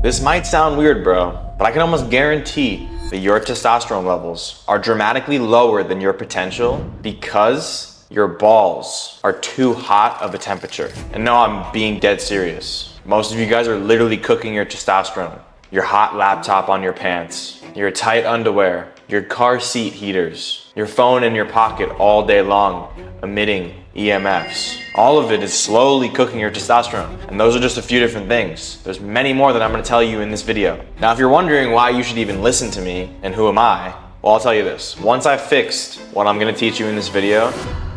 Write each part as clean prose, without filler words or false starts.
This might sound weird, bro, but I can almost guarantee that your testosterone levels are dramatically lower than your potential because your balls are too hot of a temperature. And no, I'm being dead serious. Most of you guys are literally cooking your testosterone. Your hot laptop on your pants, your tight underwear, your car seat heaters, your phone in your pocket all day long, emitting EMFs. All of it is slowly cooking your testosterone. And those are just a few different things. There's many more that I'm gonna tell you in this video. Now, if you're wondering why you should even listen to me and who am I, well, I'll tell you this. Once I fixed what I'm gonna teach you in this video,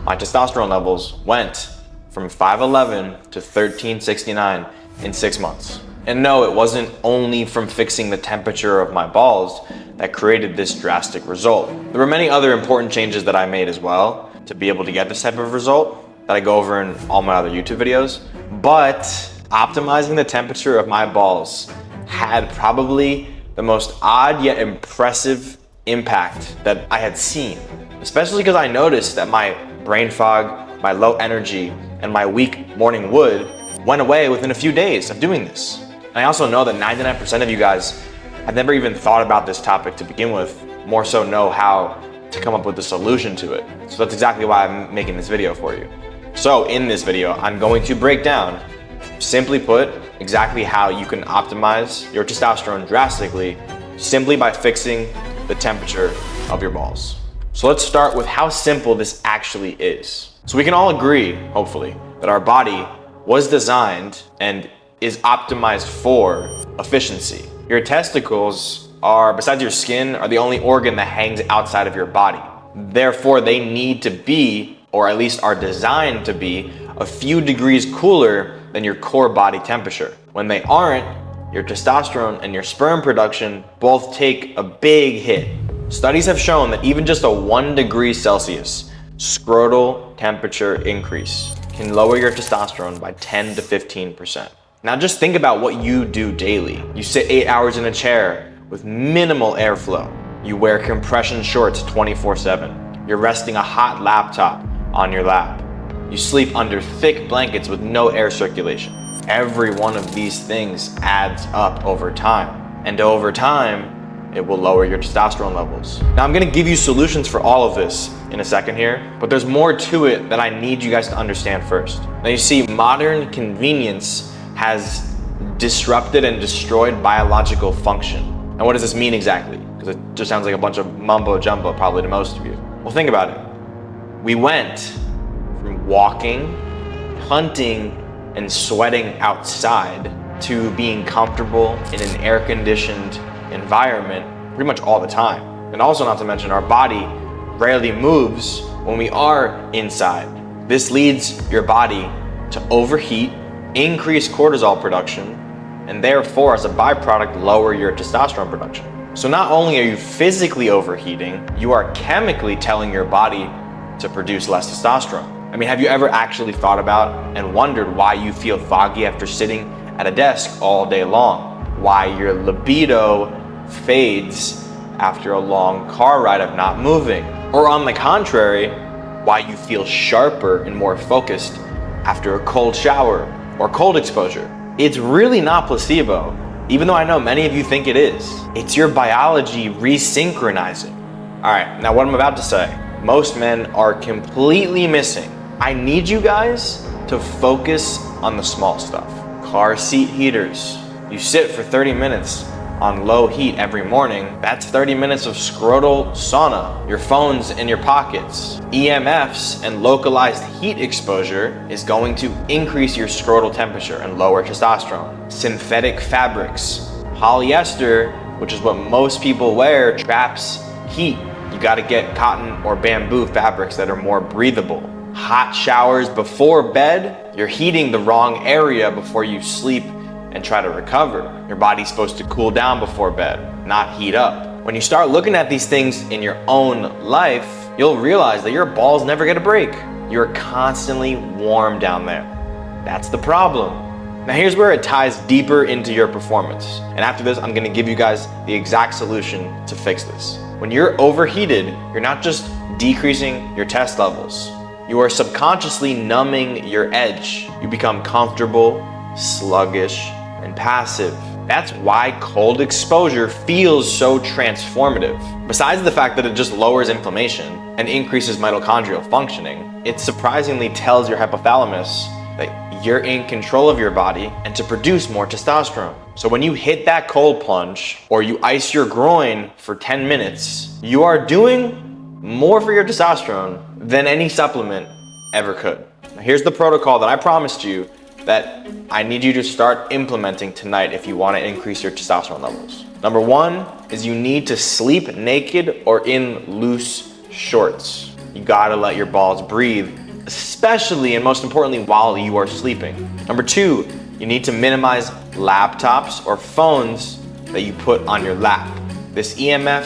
my testosterone levels went from 511 to 1369 in 6 months. And no, it wasn't only from fixing the temperature of my balls that created this drastic result. There were many other important changes that I made as well to be able to get this type of result that I go over in all my other YouTube videos. But optimizing the temperature of my balls had probably the most odd yet impressive impact that I had seen, especially because I noticed that my brain fog, my low energy, and my weak morning wood went away within a few days of doing this. And I also know that 99% of you guys have never even thought about this topic to begin with, more so know how to come up with a solution to it. So that's exactly why I'm making this video for you. So in this video, I'm going to break down, simply put, exactly how you can optimize your testosterone drastically simply by fixing the temperature of your balls. So let's start with how simple this actually is. So we can all agree, hopefully, that our body was designed and is optimized for efficiency. Your testicles are, besides your skin, are the only organ that hangs outside of your body. Therefore, they need to be, or at least are designed to be, a few degrees cooler than your core body temperature. When they aren't, your testosterone and your sperm production both take a big hit. Studies have shown that even just a 1 degree Celsius scrotal temperature increase can lower your testosterone by 10 to 15%. Now just think about what you do daily. You sit 8 hours in a chair with minimal airflow. You wear compression shorts 24/7. You're resting a hot laptop on your lap. You sleep under thick blankets with no air circulation. Every one of these things adds up over time. And over time, it will lower your testosterone levels. Now I'm gonna give you solutions for all of this in a second here, but there's more to it that I need you guys to understand first. Now you see, modern convenience has disrupted and destroyed biological function. And what does this mean exactly? Because it just sounds like a bunch of mumbo jumbo probably to most of you. Well, think about it. We went from walking, hunting, and sweating outside to being comfortable in an air-conditioned environment pretty much all the time. And also, not to mention, our body rarely moves when we are inside. This leads your body to overheat, increase cortisol production, and therefore, as a byproduct, lower your testosterone production. So not only are you physically overheating, you are chemically telling your body to produce less testosterone. I mean, have you ever actually thought about and wondered why you feel foggy after sitting at a desk all day long? Why your libido fades after a long car ride of not moving? Or on the contrary, why you feel sharper and more focused after a cold shower or cold exposure? It's really not placebo, even though I know many of you think it is. It's your biology resynchronizing. All right, now what I'm about to say, most men are completely missing. I need you guys to focus on the small stuff. Car seat heaters. You sit for 30 minutes on low heat every morning. That's 30 minutes of scrotal sauna. Your phone's in your pockets. EMFs and localized heat exposure is going to increase your scrotal temperature and lower testosterone. Synthetic fabrics. Polyester, which is what most people wear, traps heat. You gotta get cotton or bamboo fabrics that are more breathable. Hot showers before bed. You're heating the wrong area before you sleep and try to recover. Your body's supposed to cool down before bed, not heat up. When you start looking at these things in your own life, you'll realize that your balls never get a break. You're constantly warm down there. That's the problem. Now here's where it ties deeper into your performance. And after this, I'm gonna give you guys the exact solution to fix this. When you're overheated, you're not just decreasing your test levels. You are subconsciously numbing your edge. You become comfortable, sluggish, and passive. That's why cold exposure feels so transformative. Besides the fact that it just lowers inflammation and increases mitochondrial functioning, it surprisingly tells your hypothalamus that you're in control of your body and to produce more testosterone. So when you hit that cold plunge or you ice your groin for 10 minutes, you are doing more for your testosterone than any supplement ever could. Now here's the protocol that I promised you that I need you to start implementing tonight if you want to increase your testosterone levels. Number one is you need to sleep naked or in loose shorts. You gotta let your balls breathe, especially and most importantly while you are sleeping. Number two, you need to minimize laptops or phones that you put on your lap. This EMF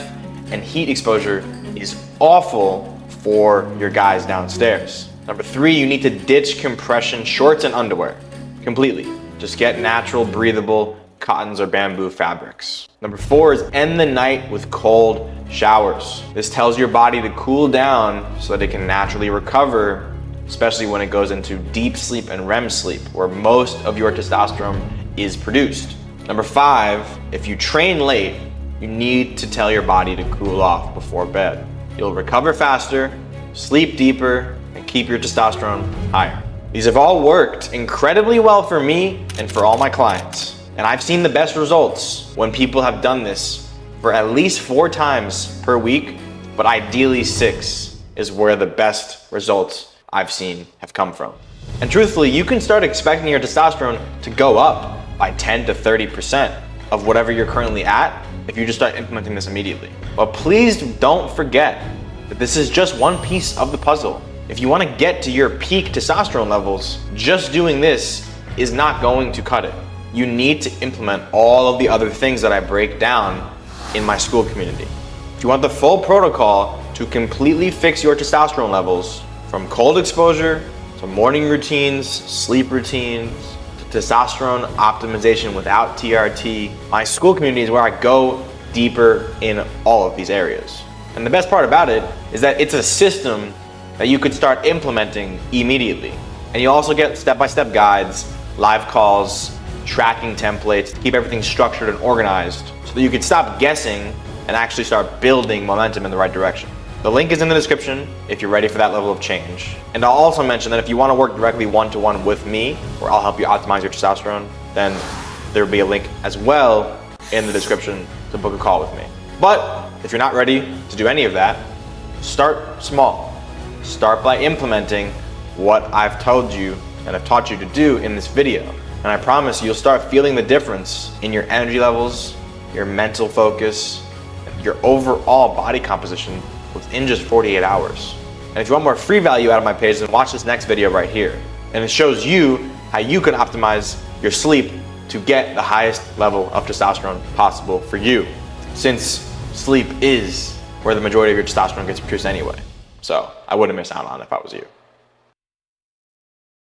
and heat exposure is awful for your guys downstairs. Number three, you need to ditch compression shorts and underwear completely. Just get natural, breathable cottons or bamboo fabrics. Number four is end the night with cold showers. This tells your body to cool down so that it can naturally recover, especially when it goes into deep sleep and REM sleep, where most of your testosterone is produced. Number five, if you train late, you need to tell your body to cool off before bed. You'll recover faster, sleep deeper, and keep your testosterone higher. These have all worked incredibly well for me and for all my clients. And I've seen the best results when people have done this for at least 4 times per week, but ideally 6 is where the best results I've seen have come from. And truthfully, you can start expecting your testosterone to go up by 10 to 30% of whatever you're currently at if you just start implementing this immediately. But please don't forget that this is just one piece of the puzzle. If you want to get to your peak testosterone levels, just doing this is not going to cut it. You need to implement all of the other things that I break down in my school community. If you want the full protocol to completely fix your testosterone levels, from cold exposure to morning routines, sleep routines, to testosterone optimization without TRT, my school community is where I go deeper in all of these areas. And the best part about it is that it's a system that you could start implementing immediately. And you also get step-by-step guides, live calls, tracking templates to keep everything structured and organized so that you can stop guessing and actually start building momentum in the right direction. The link is in the description if you're ready for that level of change. And I'll also mention that if you want to work directly one-to-one with me, where I'll help you optimize your testosterone, then there will be a link as well in the description to book a call with me. But if you're not ready to do any of that, start small. Start by implementing what I've told you and I've taught you to do in this video. And I promise you'll start feeling the difference in your energy levels, your mental focus, your overall body composition within just 48 hours. And if you want more free value out of my page, then watch this next video right here. And it shows you how you can optimize your sleep to get the highest level of testosterone possible for you, since sleep is where the majority of your testosterone gets produced anyway. So I wouldn't miss out on it if I was you.